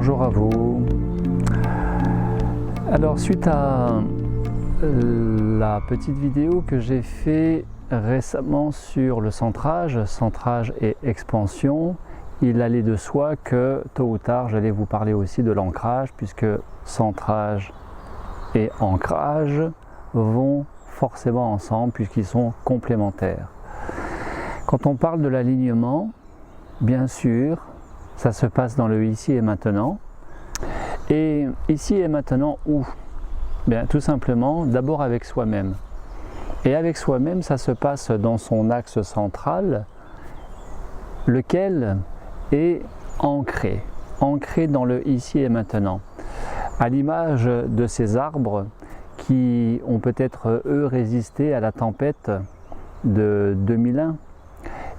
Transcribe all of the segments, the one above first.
Bonjour à vous. Alors suite à la petite vidéo que j'ai fait récemment sur le centrage et expansion, il allait de soi que tôt ou tard j'allais vous parler aussi de l'ancrage, puisque centrage et ancrage vont forcément ensemble puisqu'ils sont complémentaires. Quand on parle de l'alignement, bien sûr, ça se passe dans le ici et maintenant. Et ici et maintenant où? Bien, tout simplement, d'abord avec soi-même. Et avec soi-même, ça se passe dans son axe central, lequel est ancré dans le ici et maintenant. À l'image de ces arbres qui ont peut-être, eux, résisté à la tempête de 2001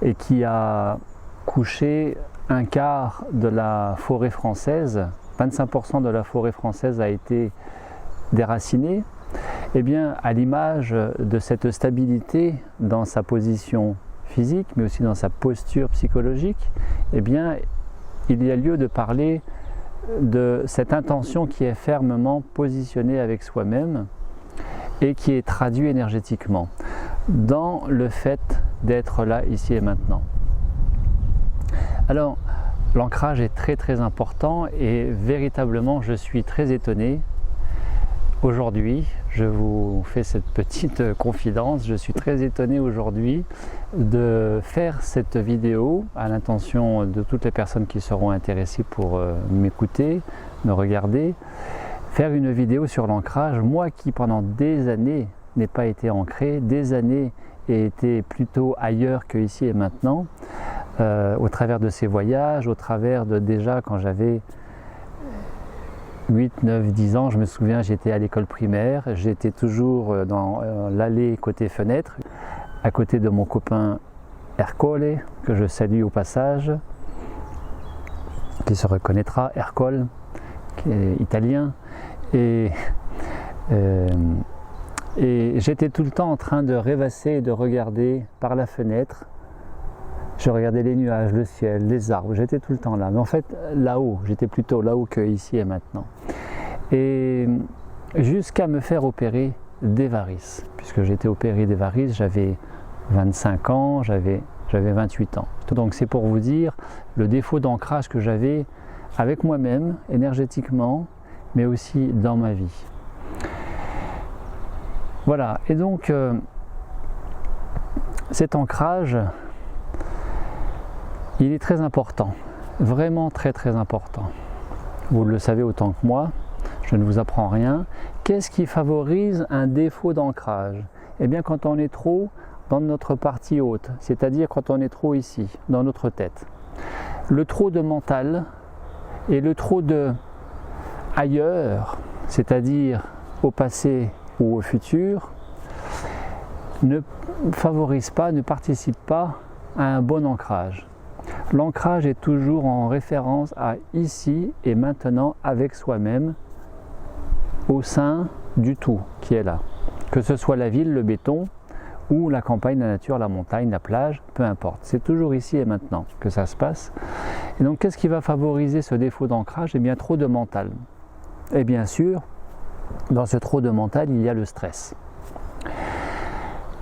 et qui a couché un quart de la forêt française, 25% de la forêt française a été déracinée. Eh bien, à l'image de cette stabilité dans sa position physique, mais aussi dans sa posture psychologique, eh bien, il y a lieu de parler de cette intention qui est fermement positionnée avec soi-même et qui est traduite énergétiquement dans le fait d'être là, ici et maintenant. Alors, l'ancrage est très important et véritablement je suis très étonné. Aujourd'hui, je vous fais cette petite confidence, je suis très étonné aujourd'hui de faire cette vidéo à l'intention de toutes les personnes qui seront intéressées pour m'écouter, me regarder, faire une vidéo sur l'ancrage, moi qui pendant des années n'ai pas été ancré, des années ai été plutôt ailleurs que ici et maintenant, au travers de ces voyages, au travers de déjà quand j'avais 8, 9, 10 ans, je me souviens, j'étais à l'école primaire, j'étais toujours dans l'allée côté fenêtre, à côté de mon copain Ercole, que je salue au passage, qui se reconnaîtra, Ercole, qui est italien, et j'étais tout le temps en train de rêvasser et de regarder par la fenêtre. Je regardais les nuages, le ciel, les arbres, j'étais tout le temps là. Mais en fait, là-haut, j'étais plutôt là-haut que ici et maintenant. Et jusqu'à me faire opérer des varices. Puisque j'ai été opéré des varices, j'avais 25 ans, j'avais 28 ans. Donc c'est pour vous dire le défaut d'ancrage que j'avais avec moi-même, énergétiquement, mais aussi dans ma vie. Voilà, et donc cet ancrage, il est très important, vraiment très important. Vous le savez autant que moi, je ne vous apprends rien. Qu'est-ce qui favorise un défaut d'ancrage? Eh bien quand on est trop dans notre partie haute, c'est-à-dire quand on est trop ici, dans notre tête. Le trop de mental et le trop de ailleurs, c'est-à-dire au passé ou au futur, ne favorise pas, ne participe pas à un bon ancrage. L'ancrage est toujours en référence à ici et maintenant avec soi-même, au sein du tout qui est là. Que ce soit la ville, le béton, ou la campagne, la nature, la montagne, la plage, peu importe. C'est toujours ici et maintenant que ça se passe. Et donc qu'est-ce qui va favoriser ce défaut d'ancrage? Eh bien trop de mental. Et bien sûr, dans ce trop de mental, il y a le stress.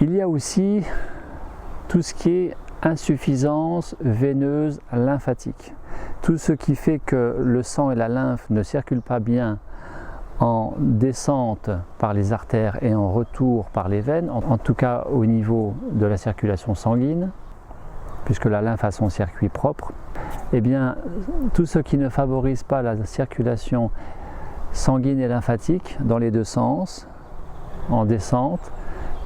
Il y a aussi tout ce qui est insuffisance veineuse lymphatique. Tout ce qui fait que le sang et la lymphe ne circulent pas bien en descente par les artères et en retour par les veines, en tout cas au niveau de la circulation sanguine, puisque la lymphe a son circuit propre. Eh bien, tout ce qui ne favorise pas la circulation sanguine et lymphatique dans les deux sens, en descente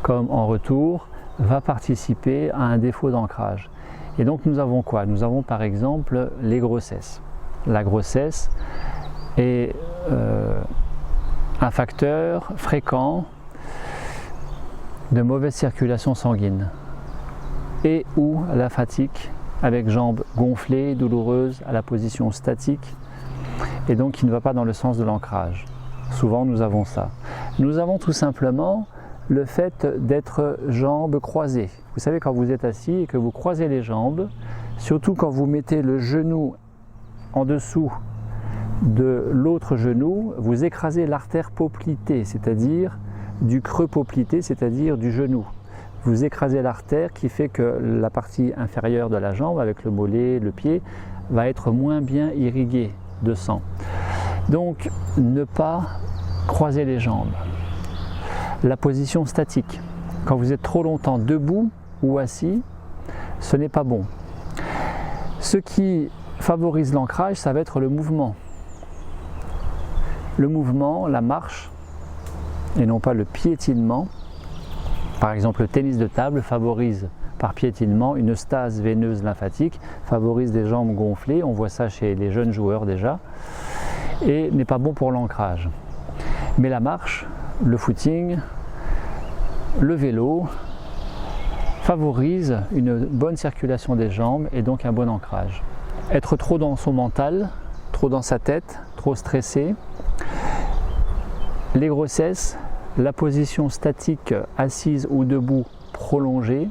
comme en retour, va participer à un défaut d'ancrage. Et donc nous avons quoi? Nous avons par exemple les grossesses. La grossesse est un facteur fréquent de mauvaise circulation sanguine et ou la fatigue avec jambes gonflées, douloureuses, à la position statique et donc qui ne va pas dans le sens de l'ancrage. Souvent nous avons ça. Nous avons tout simplement le fait d'être jambes croisées. Vous savez, quand vous êtes assis et que vous croisez les jambes, surtout quand vous mettez le genou en dessous de l'autre genou, vous écrasez l'artère poplitée, c'est-à-dire du creux poplité, c'est-à-dire du genou. Vous écrasez l'artère qui fait que la partie inférieure de la jambe, avec le mollet, le pied, va être moins bien irriguée de sang. Donc, ne pas croiser les jambes. La position statique. Quand vous êtes trop longtemps debout ou assis, ce n'est pas bon. Ce qui favorise l'ancrage, ça va être le mouvement. Le mouvement, la marche, et non pas le piétinement. Par exemple, le tennis de table favorise par piétinement une stase veineuse lymphatique, favorise des jambes gonflées, on voit ça chez les jeunes joueurs déjà, et n'est pas bon pour l'ancrage. Mais la marche, le footing, le vélo favorisent une bonne circulation des jambes et donc un bon ancrage. Être trop dans son mental, trop dans sa tête, trop stressé, les grossesses, la position statique assise ou debout prolongée,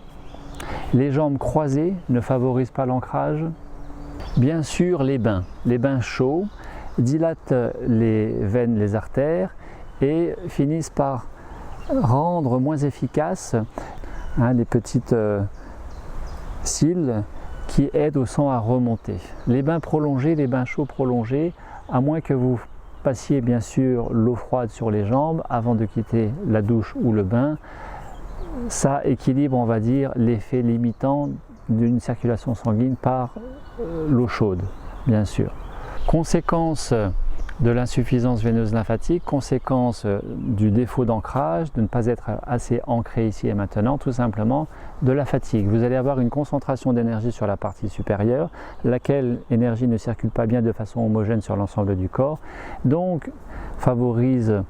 les jambes croisées ne favorisent pas l'ancrage. Bien sûr, les bains chauds dilatent les veines, les artères et finissent par rendre moins efficaces les petites cils qui aident au sang à remonter. Les bains prolongés, les bains chauds prolongés, à moins que vous passiez bien sûr l'eau froide sur les jambes avant de quitter la douche ou le bain, ça équilibre, on va dire, l'effet limitant d'une circulation sanguine par l'eau chaude, bien sûr. Conséquence de l'insuffisance veineuse lymphatique, conséquence du défaut d'ancrage, de ne pas être assez ancré ici et maintenant, tout simplement de la fatigue. Vous allez avoir une concentration d'énergie sur la partie supérieure, laquelle énergie ne circule pas bien de façon homogène sur l'ensemble du corps, donc favorise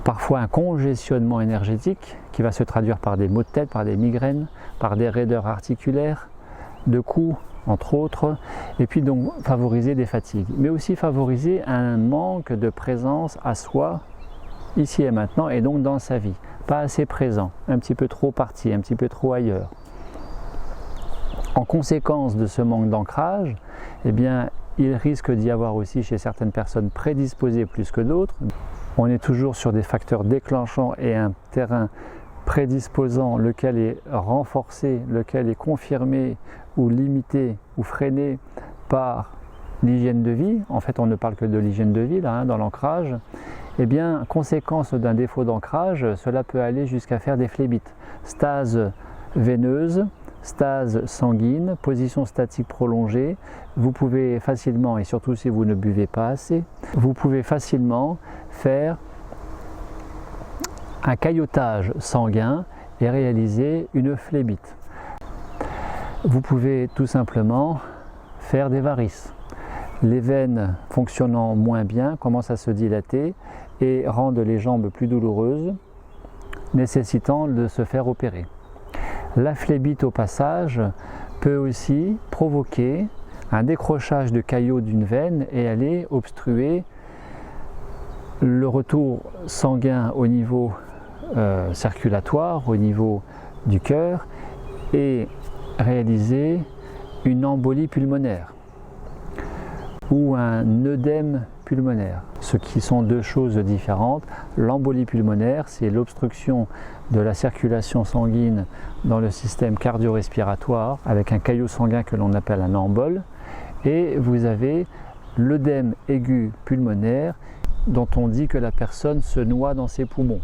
parfois un congestionnement énergétique qui va se traduire par des maux de tête, par des migraines, par des raideurs articulaires, de coups, entre autres, et puis donc favoriser des fatigues, mais aussi favoriser un manque de présence à soi, ici et maintenant, et donc dans sa vie. Pas assez présent, un petit peu trop parti, un petit peu trop ailleurs. En conséquence de ce manque d'ancrage, eh bien, il risque d'y avoir aussi chez certaines personnes prédisposées plus que d'autres. On est toujours sur des facteurs déclenchants et un terrain prédisposant, lequel est renforcé, lequel est confirmé ou limité ou freiné par l'hygiène de vie. En fait, on ne parle que de l'hygiène de vie là, dans l'ancrage. Eh bien, conséquence d'un défaut d'ancrage, cela peut aller jusqu'à faire des phlébites. Stase veineuse, stase sanguine, position statique prolongée. Vous pouvez facilement, et surtout si vous ne buvez pas assez, vous pouvez facilement faire un caillotage sanguin et réaliser une phlébite. Vous pouvez tout simplement faire des varices. Les veines fonctionnant moins bien commencent à se dilater et rendent les jambes plus douloureuses, nécessitant de se faire opérer. La phlébite au passage peut aussi provoquer un décrochage de caillots d'une veine et aller obstruer le retour sanguin au niveau circulatoire, au niveau du cœur, et réaliser une embolie pulmonaire ou un œdème pulmonaire, ce qui sont deux choses différentes. L'embolie pulmonaire, c'est l'obstruction de la circulation sanguine dans le système cardio-respiratoire avec un caillot sanguin que l'on appelle un embole, et vous avez l'œdème aigu pulmonaire dont on dit que la personne se noie dans ses poumons.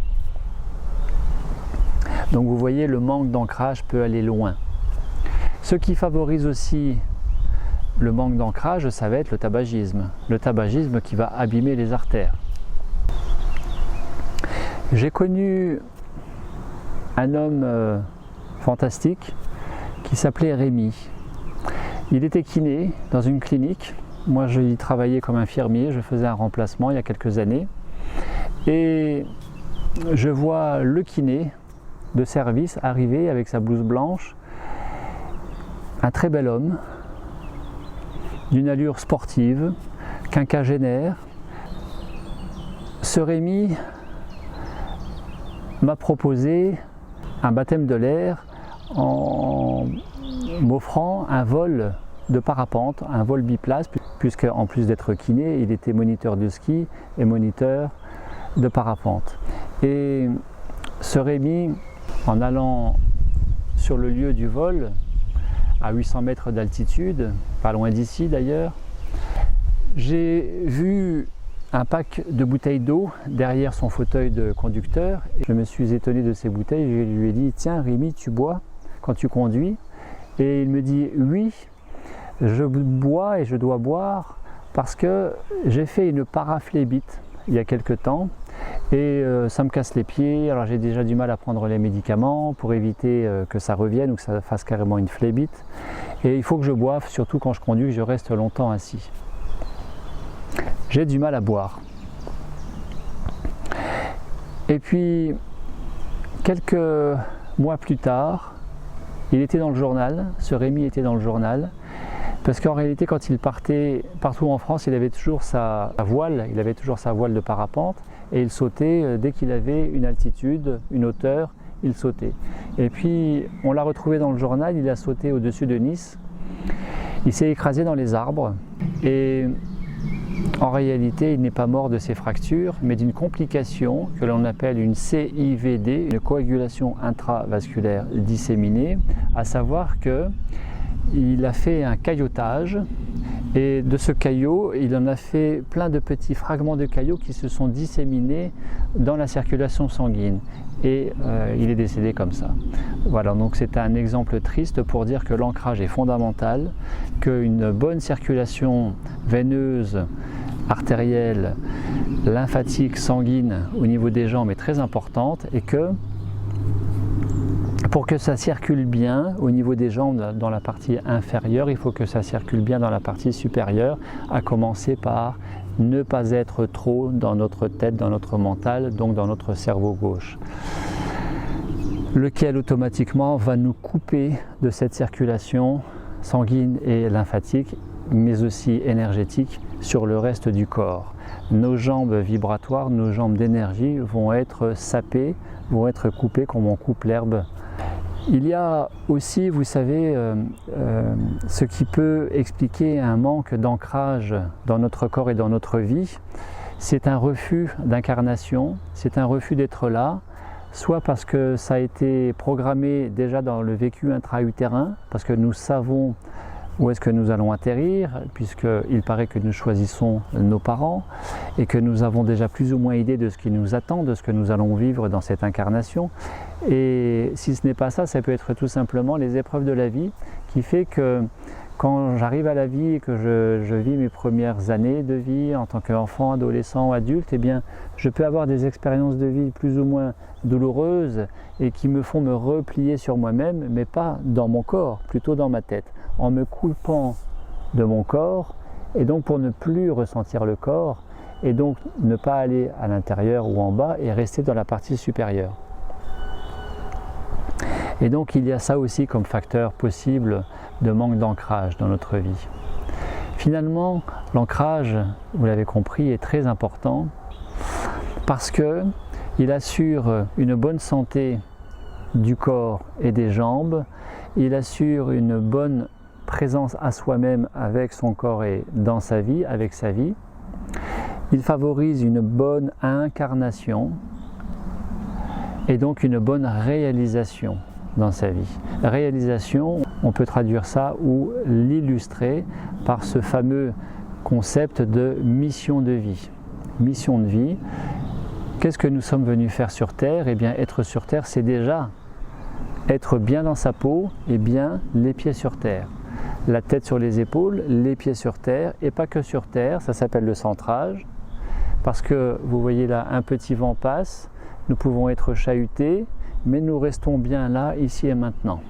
Donc vous voyez, le manque d'ancrage peut aller loin. Ce qui favorise aussi le manque d'ancrage, ça va être le tabagisme. Le tabagisme qui va abîmer les artères. J'ai connu un homme fantastique qui s'appelait Rémi. Il était kiné dans une clinique. Moi, j'y travaillais comme infirmier, je faisais un remplacement il y a quelques années. Et je vois le kiné de service arriver avec sa blouse blanche, un très bel homme, d'une allure sportive, quinquagénaire. Ce Rémi m'a proposé un baptême de l'air en m'offrant un vol de parapente, un vol biplace, puisqu'en plus d'être kiné, il était moniteur de ski et moniteur de parapente. Et ce Rémi, en allant sur le lieu du vol, à 800 mètres d'altitude, pas loin d'ici d'ailleurs, j'ai vu un pack de bouteilles d'eau derrière son fauteuil de conducteur. Je me suis étonné de ces bouteilles, je lui ai dit « Tiens Rémi, tu bois quand tu conduis ?» Et il me dit « Oui, je bois et je dois boire parce que j'ai fait une paraphlébite il y a quelque temps et ça me casse les pieds, alors j'ai déjà du mal à prendre les médicaments pour éviter que ça revienne ou que ça fasse carrément une phlébite, et il faut que je boive, surtout quand je conduis, que je reste longtemps assis. J'ai du mal à boire. » Et puis quelques mois plus tard, il était dans le journal, ce Rémi était dans le journal, parce qu'en réalité, quand il partait partout en France, il avait toujours sa voile, de parapente, et il sautait dès qu'il avait une altitude, une hauteur, il sautait. Et puis, on l'a retrouvé dans le journal, il a sauté au-dessus de Nice, il s'est écrasé dans les arbres, et en réalité, il n'est pas mort de ses fractures, mais d'une complication que l'on appelle une CIVD, une coagulation intravasculaire disséminée, à savoir que il a fait un caillotage, et de ce caillot, il en a fait plein de petits fragments de caillots qui se sont disséminés dans la circulation sanguine. Et il est décédé comme ça. Voilà, donc c'est un exemple triste pour dire que l'ancrage est fondamental, qu'une bonne circulation veineuse, artérielle, lymphatique, sanguine au niveau des jambes est très importante, et que pour que ça circule bien au niveau des jambes dans la partie inférieure, il faut que ça circule bien dans la partie supérieure, à commencer par ne pas être trop dans notre tête, dans notre mental, donc dans notre cerveau gauche, lequel automatiquement va nous couper de cette circulation sanguine et lymphatique, mais aussi énergétique sur le reste du corps. Nos jambes vibratoires, nos jambes d'énergie vont être sapées, vont être coupées comme on coupe l'herbe. Il y a aussi, vous savez, ce qui peut expliquer un manque d'ancrage dans notre corps et dans notre vie, c'est un refus d'incarnation, c'est un refus d'être là, soit parce que ça a été programmé déjà dans le vécu intra-utérin, parce que nous savons où est-ce que nous allons atterrir, puisqu'il paraît que nous choisissons nos parents et que nous avons déjà plus ou moins idée de ce qui nous attend, de ce que nous allons vivre dans cette incarnation. Et si ce n'est pas ça, ça peut être tout simplement les épreuves de la vie qui fait que quand j'arrive à la vie et que je vis mes premières années de vie en tant qu'enfant, adolescent, adulte, eh bien, je peux avoir des expériences de vie plus ou moins douloureuses et qui me font me replier sur moi-même, mais pas dans mon corps, plutôt dans ma tête, en me coupant de mon corps, et donc pour ne plus ressentir le corps, et donc ne pas aller à l'intérieur ou en bas et rester dans la partie supérieure. Et donc il y a ça aussi comme facteur possible de manque d'ancrage dans notre vie. Finalement, l'ancrage, vous l'avez compris, est très important parce qu'il assure une bonne santé du corps et des jambes, il assure une bonne présence à soi-même avec son corps et dans sa vie, avec sa vie. Il favorise une bonne incarnation et donc une bonne réalisation dans sa vie. Réalisation, on peut traduire ça ou l'illustrer par ce fameux concept de mission de vie. Mission de vie, qu'est-ce que nous sommes venus faire sur Terre? Eh bien, être sur Terre, c'est déjà être bien dans sa peau et bien les pieds sur terre. La tête sur les épaules, les pieds sur terre, et pas que sur terre, ça s'appelle le centrage, parce que vous voyez là, un petit vent passe, nous pouvons être chahutés, mais nous restons bien là, ici et maintenant,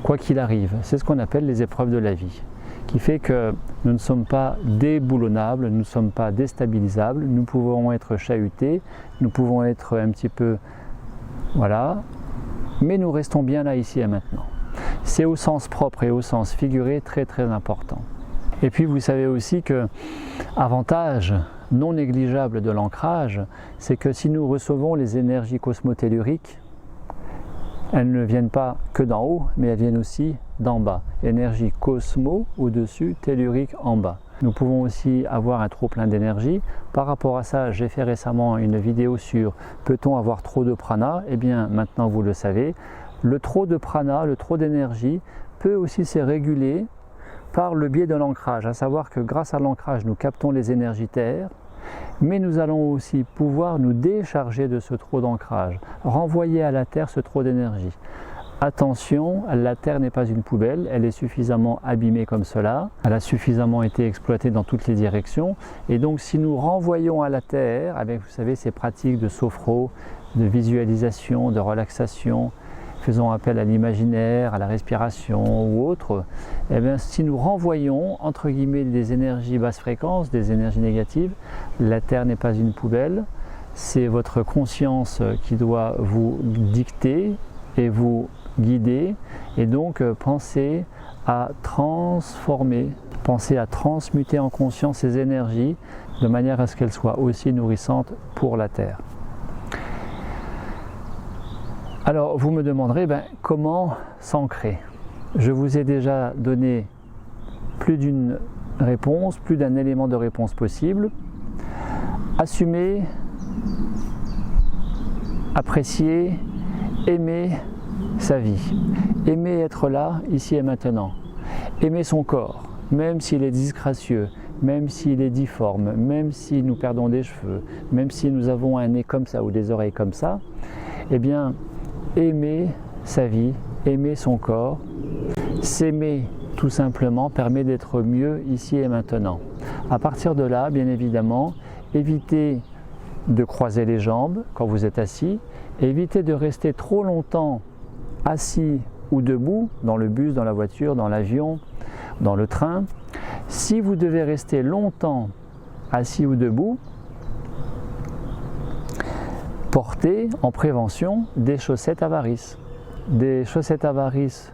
quoi qu'il arrive. C'est ce qu'on appelle les épreuves de la vie, qui fait que nous ne sommes pas déboulonnables, nous ne sommes pas déstabilisables, nous pouvons être chahutés, nous pouvons être un petit peu, voilà, mais nous restons bien là, ici et maintenant. C'est au sens propre et au sens figuré très très important. Et puis vous savez aussi que avantage non négligeable de l'ancrage, c'est que si nous recevons les énergies cosmotelluriques, elles ne viennent pas que d'en haut, mais elles viennent aussi d'en bas. Énergie cosmo au-dessus, tellurique en bas. Nous pouvons aussi avoir un trop plein d'énergie. Par rapport à ça, j'ai fait récemment une vidéo sur peut-on avoir trop de prana? Eh bien maintenant vous le savez, le trop de prana, le trop d'énergie peut aussi se réguler par le biais de l'ancrage, à savoir que grâce à l'ancrage nous captons les énergies terre, mais nous allons aussi pouvoir nous décharger de ce trop d'ancrage, renvoyer à la terre ce trop d'énergie. Attention, la terre n'est pas une poubelle, elle est suffisamment abîmée comme cela, elle a suffisamment été exploitée dans toutes les directions, et donc si nous renvoyons à la terre, avec vous savez ces pratiques de sophro, de visualisation, de relaxation, faisant appel à l'imaginaire, à la respiration ou autre, eh bien, si nous renvoyons entre guillemets des énergies basse fréquence, des énergies négatives, la terre n'est pas une poubelle, c'est votre conscience qui doit vous dicter et vous guider, et donc pensez à transformer, pensez à transmuter en conscience ces énergies de manière à ce qu'elles soient aussi nourrissantes pour la terre. Alors vous me demanderez comment s'ancrer. Je vous ai déjà donné plus d'une réponse, plus d'un élément de réponse possible. Assumer, apprécier, aimer sa vie. Aimer être là, ici et maintenant. Aimer son corps, même s'il est disgracieux, même s'il est difforme, même si nous perdons des cheveux, même si nous avons un nez comme ça ou des oreilles comme ça, eh bien, aimer sa vie, aimer son corps, s'aimer tout simplement permet d'être mieux ici et maintenant. À partir de là, bien évidemment, évitez de croiser les jambes quand vous êtes assis, évitez de rester trop longtemps assis ou debout, dans le bus, dans la voiture, dans l'avion, dans le train. Si vous devez rester longtemps assis ou debout, portez en prévention des chaussettes à varices. Des chaussettes à varices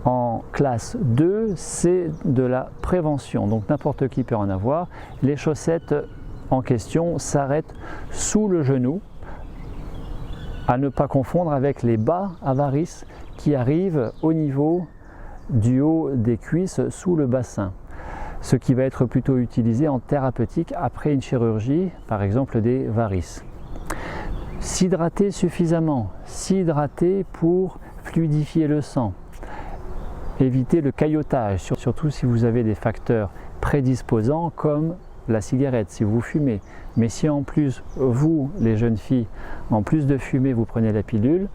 en classe 2, c'est de la prévention, donc n'importe qui peut en avoir. Les chaussettes en question s'arrêtent sous le genou, à ne pas confondre avec les bas à varices qui arrivent au niveau du haut des cuisses sous le bassin, ce qui va être plutôt utilisé en thérapeutique après une chirurgie, par exemple des varices. S'hydrater suffisamment, s'hydrater pour fluidifier le sang, éviter le caillotage, surtout si vous avez des facteurs prédisposants comme la cigarette, si vous fumez. Mais si en plus, vous, les jeunes filles, en plus de fumer, vous prenez la pilule,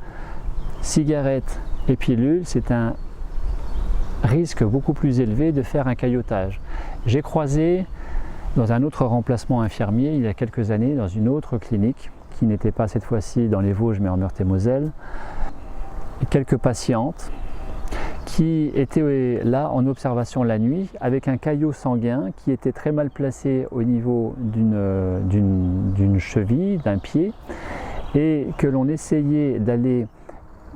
cigarette et pilule, c'est un risque beaucoup plus élevé de faire un caillotage. J'ai croisé dans un autre remplacement infirmier, il y a quelques années, dans une autre clinique, qui n'était pas cette fois-ci dans les Vosges, mais en Meurthe-et-Moselle, quelques patientes qui étaient là en observation la nuit avec un caillot sanguin qui était très mal placé au niveau d'une cheville, d'un pied, et que l'on essayait d'aller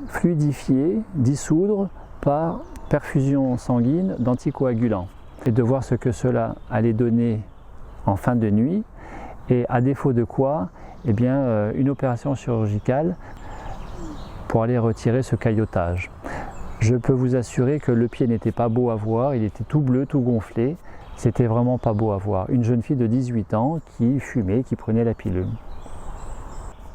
fluidifier, dissoudre par perfusion sanguine d'anticoagulants, et de voir ce que cela allait donner en fin de nuit, et à défaut de quoi, eh bien, une opération chirurgicale pour aller retirer ce caillotage. Je peux vous assurer que le pied n'était pas beau à voir, il était tout bleu, tout gonflé, c'était vraiment pas beau à voir. Une jeune fille de 18 ans qui fumait, qui prenait la pilule.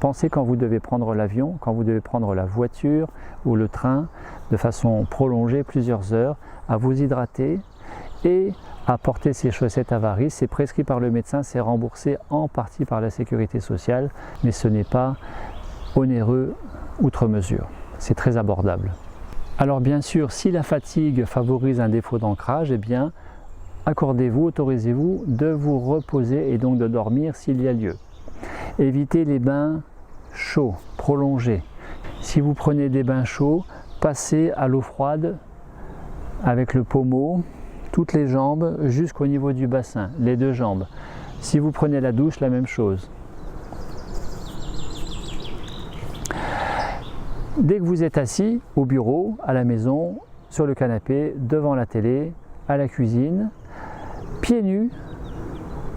Pensez quand vous devez prendre l'avion, quand vous devez prendre la voiture ou le train de façon prolongée, plusieurs heures, à vous hydrater et à porter ces chaussettes à varices. C'est prescrit par le médecin, c'est remboursé en partie par la sécurité sociale, mais ce n'est pas onéreux outre mesure. C'est très abordable. Alors bien sûr, si la fatigue favorise un défaut d'ancrage, eh bien, accordez-vous, autorisez-vous de vous reposer et donc de dormir s'il y a lieu. Évitez les bains chauds, prolongés. Si vous prenez des bains chauds, passez à l'eau froide avec le pommeau, toutes les jambes jusqu'au niveau du bassin, les deux jambes. Si vous prenez la douche, la même chose. Dès que vous êtes assis au bureau, à la maison, sur le canapé, devant la télé, à la cuisine, pieds nus,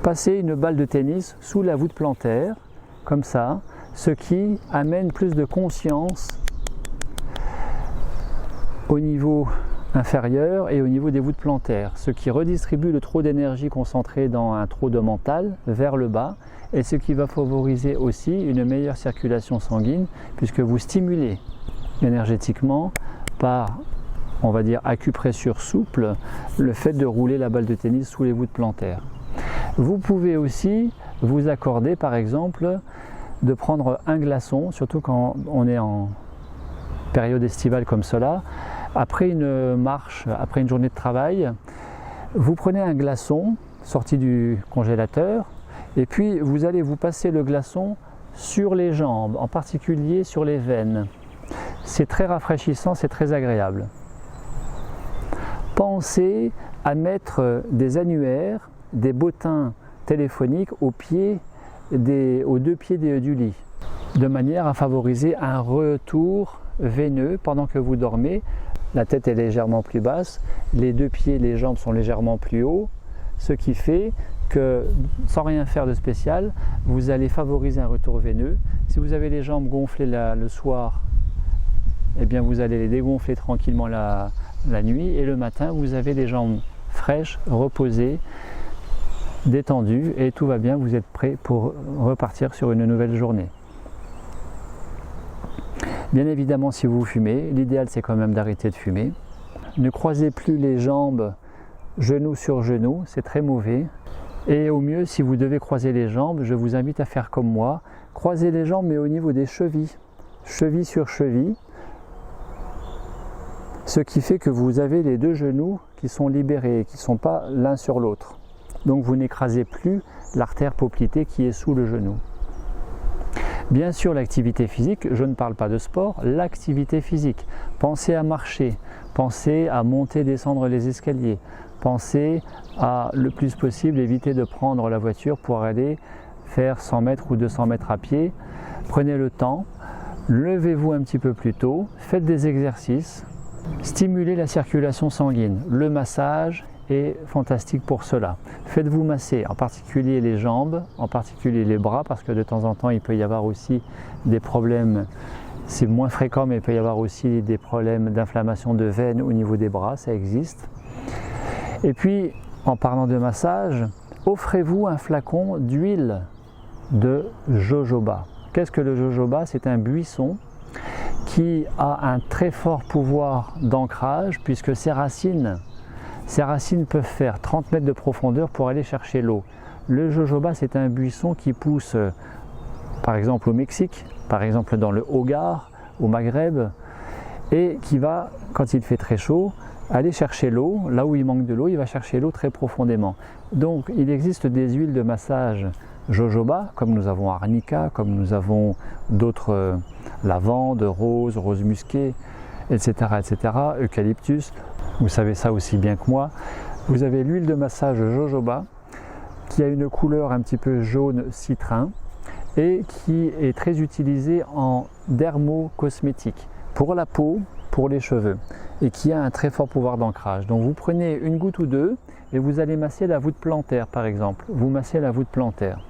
passez une balle de tennis sous la voûte plantaire, comme ça, ce qui amène plus de conscience au niveau inférieur et au niveau des voûtes plantaires, ce qui redistribue le trop d'énergie concentrée dans un trop de mental vers le bas, et ce qui va favoriser aussi une meilleure circulation sanguine, puisque vous stimulez énergétiquement par, on va dire, acupressure souple, le fait de rouler la balle de tennis sous les voûtes plantaires. Vous pouvez aussi vous accorder, par exemple, de prendre un glaçon, surtout quand on est en période estivale comme cela, après une marche, après une journée de travail, vous prenez un glaçon sorti du congélateur et puis vous allez vous passer le glaçon sur les jambes, en particulier sur les veines. C'est très rafraîchissant, c'est très agréable. Pensez à mettre des annuaires, des bottins téléphoniques aux deux pieds du lit, de manière à favoriser un retour veineux pendant que vous dormez. La tête est légèrement plus basse, les deux pieds, les jambes sont légèrement plus hauts, ce qui fait que, sans rien faire de spécial, vous allez favoriser un retour veineux. Si vous avez les jambes gonflées le soir, eh bien vous allez les dégonfler tranquillement la nuit, et le matin, vous avez les jambes fraîches, reposées, détendues, et tout va bien, vous êtes prêt pour repartir sur une nouvelle journée. Bien évidemment, si vous fumez, l'idéal c'est quand même d'arrêter de fumer. Ne croisez plus les jambes genou sur genou, c'est très mauvais. Et au mieux, si vous devez croiser les jambes, je vous invite à faire comme moi. Croisez les jambes mais au niveau des chevilles, cheville sur cheville. Ce qui fait que vous avez les deux genoux qui sont libérés, qui ne sont pas l'un sur l'autre. Donc vous n'écrasez plus l'artère poplitée qui est sous le genou. Bien sûr, l'activité physique, je ne parle pas de sport, l'activité physique. Pensez à marcher, pensez à monter, descendre les escaliers, pensez à, le plus possible, éviter de prendre la voiture pour aller faire 100 mètres ou 200 mètres à pied. Prenez le temps, levez-vous un petit peu plus tôt, faites des exercices, stimulez la circulation sanguine. Le massage est fantastique pour cela. Faites-vous masser, en particulier les jambes, en particulier les bras, parce que de temps en temps il peut y avoir aussi des problèmes, c'est moins fréquent, mais il peut y avoir aussi des problèmes d'inflammation de veines au niveau des bras, ça existe. Et puis, en parlant de massage, offrez-vous un flacon d'huile de jojoba. Qu'est-ce que le jojoba? C'est un buisson qui a un très fort pouvoir d'ancrage, puisque ses racines peuvent faire 30 mètres de profondeur pour aller chercher l'eau. Le jojoba, c'est un buisson qui pousse par exemple au Mexique, par exemple dans le Hogar, au Maghreb, et qui va, quand il fait très chaud, aller chercher l'eau. Là où il manque de l'eau, il va chercher l'eau très profondément. Donc il existe des huiles de massage jojoba, comme nous avons arnica, comme nous avons d'autres lavande, rose, rose musquée, etc., etc., eucalyptus. Vous savez ça aussi bien que moi. Vous avez l'huile de massage jojoba qui a une couleur un petit peu jaune citrin et qui est très utilisée en dermocosmétique pour la peau, pour les cheveux, et qui a un très fort pouvoir d'ancrage. Donc vous prenez une goutte ou deux et vous allez masser la voûte plantaire par exemple. Vous massez la voûte plantaire.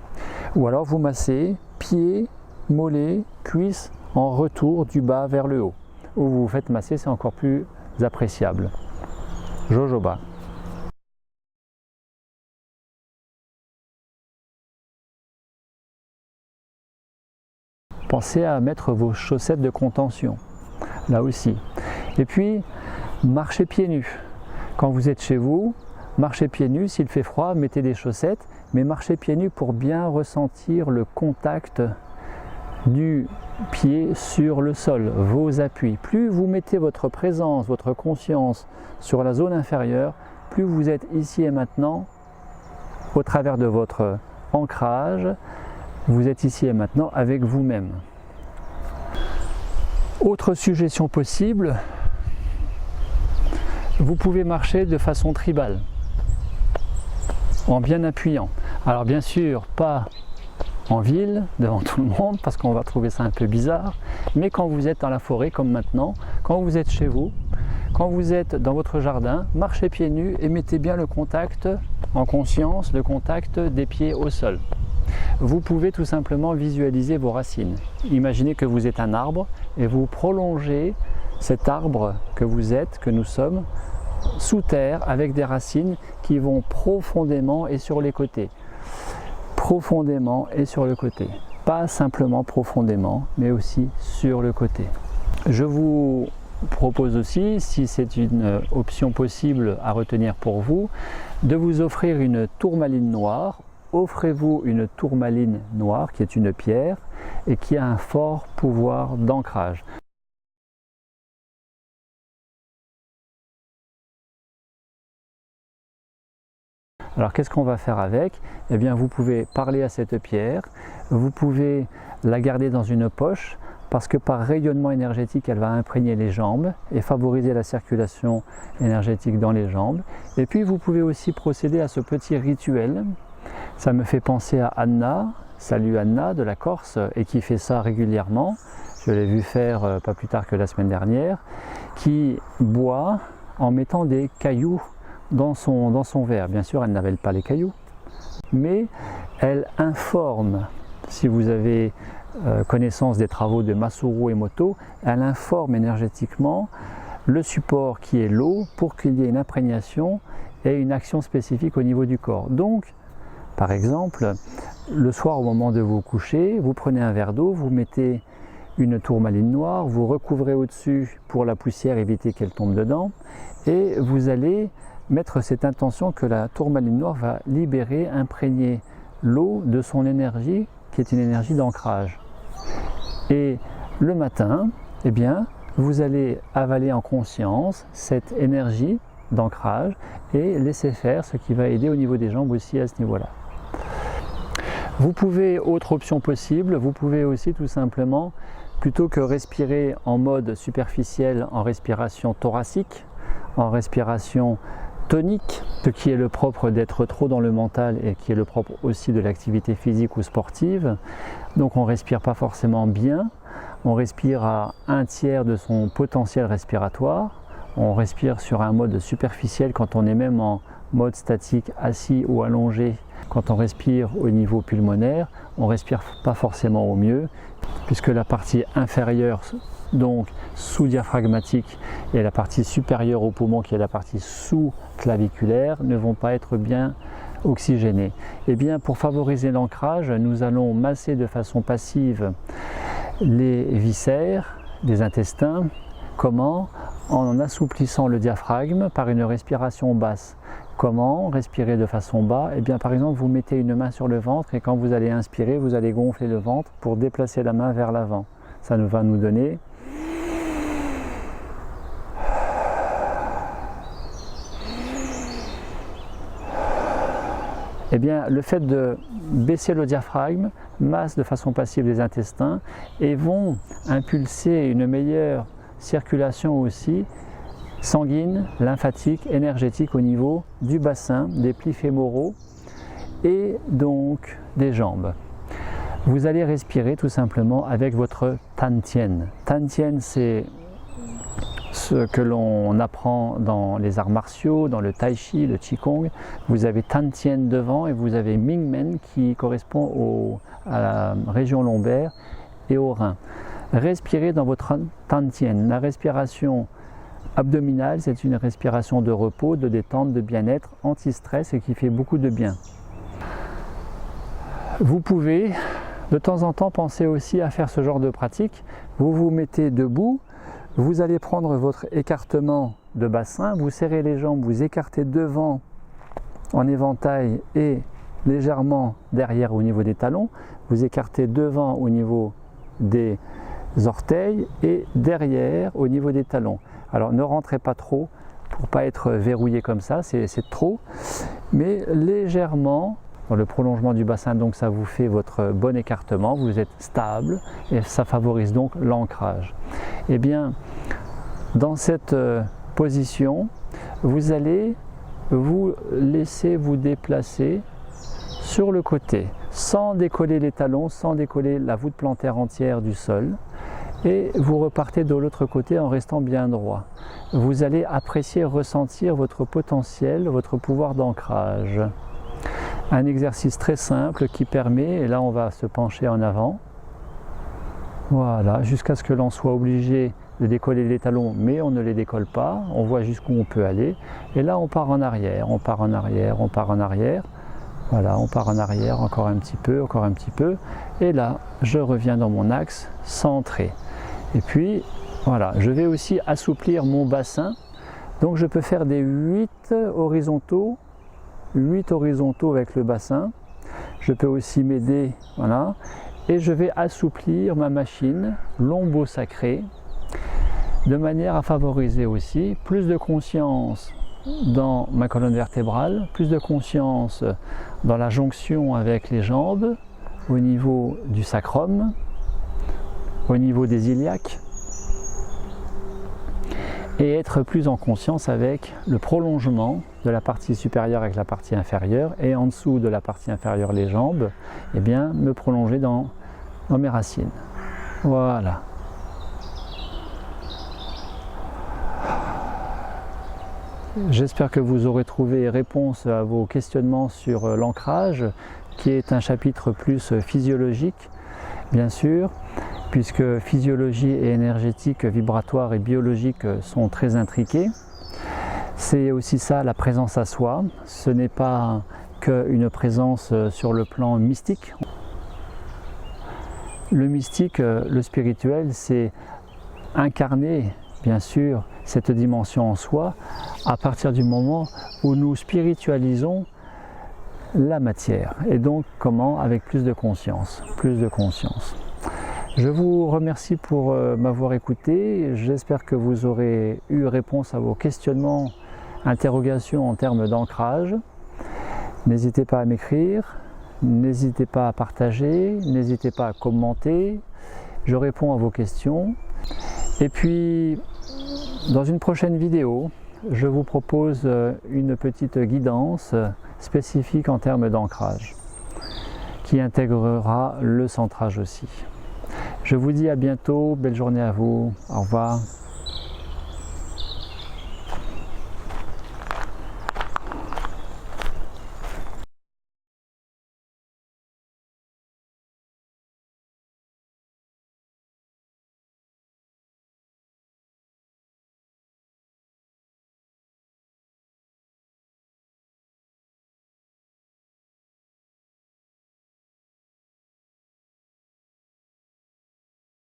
Ou alors vous massez pieds, mollets, cuisses en retour du bas vers le haut. Ou vous vous faites masser, c'est encore plus appréciable. Jojoba. Pensez à mettre vos chaussettes de contention, là aussi. Et puis, marchez pieds nus. Quand vous êtes chez vous, marchez pieds nus. S'il fait froid, mettez des chaussettes, mais marchez pieds nus pour bien ressentir le contact du pied sur le sol, vos appuis. Plus vous mettez votre présence, votre conscience sur la zone inférieure, plus vous êtes ici et maintenant, au travers de votre ancrage, vous êtes ici et maintenant avec vous-même. Autre suggestion possible, vous pouvez marcher de façon tribale, en bien appuyant. Alors bien sûr, pas en ville, devant tout le monde, parce qu'on va trouver ça un peu bizarre, mais quand vous êtes dans la forêt comme maintenant, quand vous êtes chez vous, quand vous êtes dans votre jardin, marchez pieds nus et mettez bien le contact, en conscience, le contact des pieds au sol. Vous pouvez tout simplement visualiser vos racines. Imaginez que vous êtes un arbre et vous prolongez cet arbre que vous êtes, que nous sommes, sous terre avec des racines qui vont profondément et sur les côtés. Profondément et sur le côté. Pas simplement profondément, mais aussi sur le côté. Je vous propose aussi, si c'est une option possible à retenir pour vous, de vous offrir une tourmaline noire. Offrez-vous une tourmaline noire qui est une pierre et qui a un fort pouvoir d'ancrage. Alors qu'est-ce qu'on va faire avec? Eh bien vous pouvez parler à cette pierre, vous pouvez la garder dans une poche parce que par rayonnement énergétique elle va imprégner les jambes et favoriser la circulation énergétique dans les jambes. Et puis vous pouvez aussi procéder à ce petit rituel. Ça me fait penser à Anna, salut Anna de la Corse, et qui fait ça régulièrement. Je l'ai vu faire pas plus tard que la semaine dernière, qui boit en mettant des cailloux dans son verre. Bien sûr, elle n'avale pas les cailloux, mais elle informe, si vous avez connaissance des travaux de Masaru Emoto, elle informe énergétiquement le support qui est l'eau pour qu'il y ait une imprégnation et une action spécifique au niveau du corps. Donc, par exemple, le soir au moment de vous coucher, vous prenez un verre d'eau, vous mettez une tourmaline noire, vous recouvrez au-dessus pour la poussière, éviter qu'elle tombe dedans, et vous allez mettre cette intention que la tourmaline noire va libérer, imprégner l'eau de son énergie, qui est une énergie d'ancrage. Et le matin, eh bien, vous allez avaler en conscience cette énergie d'ancrage et laisser faire, ce qui va aider au niveau des jambes aussi à ce niveau-là. Vous pouvez, autre option possible, vous pouvez aussi tout simplement, plutôt que respirer en mode superficiel, en respiration thoracique, en respiration tonique, ce qui est le propre d'être trop dans le mental et qui est le propre aussi de l'activité physique ou sportive. Donc on ne respire pas forcément bien, on respire à 1/3 de son potentiel respiratoire, on respire sur un mode superficiel quand on est même en mode statique, assis ou allongé. Quand on respire au niveau pulmonaire, on ne respire pas forcément au mieux, puisque la partie inférieure, donc sous-diaphragmatique, et la partie supérieure au poumon, qui est la partie sous-claviculaire, ne vont pas être bien oxygénées. Et bien, pour favoriser l'ancrage, nous allons masser de façon passive les viscères, les intestins. Comment? En assouplissant le diaphragme par une respiration basse. Comment respirer de façon basse? Eh bien, par exemple, vous mettez une main sur le ventre et quand vous allez inspirer, vous allez gonfler le ventre pour déplacer la main vers l'avant. Ça va nous donner eh bien, le fait de baisser le diaphragme masse de façon passive les intestins et vont impulser une meilleure circulation aussi sanguine, lymphatique, énergétique au niveau du bassin, des plis fémoraux et donc des jambes. Vous allez respirer tout simplement avec votre Tantien. Tantien, c'est ce que l'on apprend dans les arts martiaux, dans le tai chi, le qigong. Vous avez Tantien devant et vous avez Mingmen qui correspond à la région lombaire et au rein. Respirez dans votre Tantien. La respiration abdominale, c'est une respiration de repos, de détente, de bien-être, anti-stress et qui fait beaucoup de bien. Vous pouvez de temps en temps penser aussi à faire ce genre de pratique. Vous vous mettez debout, vous allez prendre votre écartement de bassin, vous serrez les jambes, vous écartez devant en éventail et légèrement derrière au niveau des talons, vous écartez devant au niveau des orteils et derrière au niveau des talons. Alors ne rentrez pas trop pour ne pas être verrouillé comme ça, c'est trop, mais légèrement dans le prolongement du bassin, donc ça vous fait votre bon écartement, vous êtes stable et ça favorise donc l'ancrage. Et bien, dans cette position, vous allez vous laisser vous déplacer sur le côté, sans décoller les talons, sans décoller la voûte plantaire entière du sol. Et vous repartez de l'autre côté en restant bien droit. Vous allez apprécier, ressentir votre potentiel, votre pouvoir d'ancrage. Un exercice très simple qui permet, et là on va se pencher en avant, voilà, jusqu'à ce que l'on soit obligé de décoller les talons, mais on ne les décolle pas, on voit jusqu'où on peut aller, et là on part en arrière, on part en arrière, on part en arrière, voilà, on part en arrière encore un petit peu, et là je reviens dans mon axe centré. Et puis voilà, je vais aussi assouplir mon bassin, donc je peux faire des 8 horizontaux avec le bassin, je peux aussi m'aider, voilà, et je vais assouplir ma machine lombo-sacrée, de manière à favoriser aussi plus de conscience dans ma colonne vertébrale, plus de conscience dans la jonction avec les jambes, au niveau du sacrum, au niveau des iliaques, et être plus en conscience avec le prolongement de la partie supérieure avec la partie inférieure, et en dessous de la partie inférieure, les jambes, et bien me prolonger dans mes racines. Voilà. J'espère que vous aurez trouvé réponse à vos questionnements sur l'ancrage, qui est un chapitre plus physiologique, bien sûr, puisque physiologie et énergétique, vibratoire et biologique sont très intriqués. C'est aussi ça la présence à soi, ce n'est pas qu'une présence sur le plan mystique. Le mystique, le spirituel, c'est incarner, bien sûr, cette dimension en soi, à partir du moment où nous spiritualisons la matière. Et donc, comment? Avec plus de conscience, Je vous remercie pour m'avoir écouté. J'espère que vous aurez eu réponse à vos questionnements, interrogations en termes d'ancrage. N'hésitez pas à m'écrire. N'hésitez pas à partager, n'hésitez pas à commenter, je réponds à vos questions. Et puis, dans une prochaine vidéo, je vous propose une petite guidance spécifique en termes d'ancrage, qui intégrera le centrage aussi. Je vous dis à bientôt, belle journée à vous, au revoir.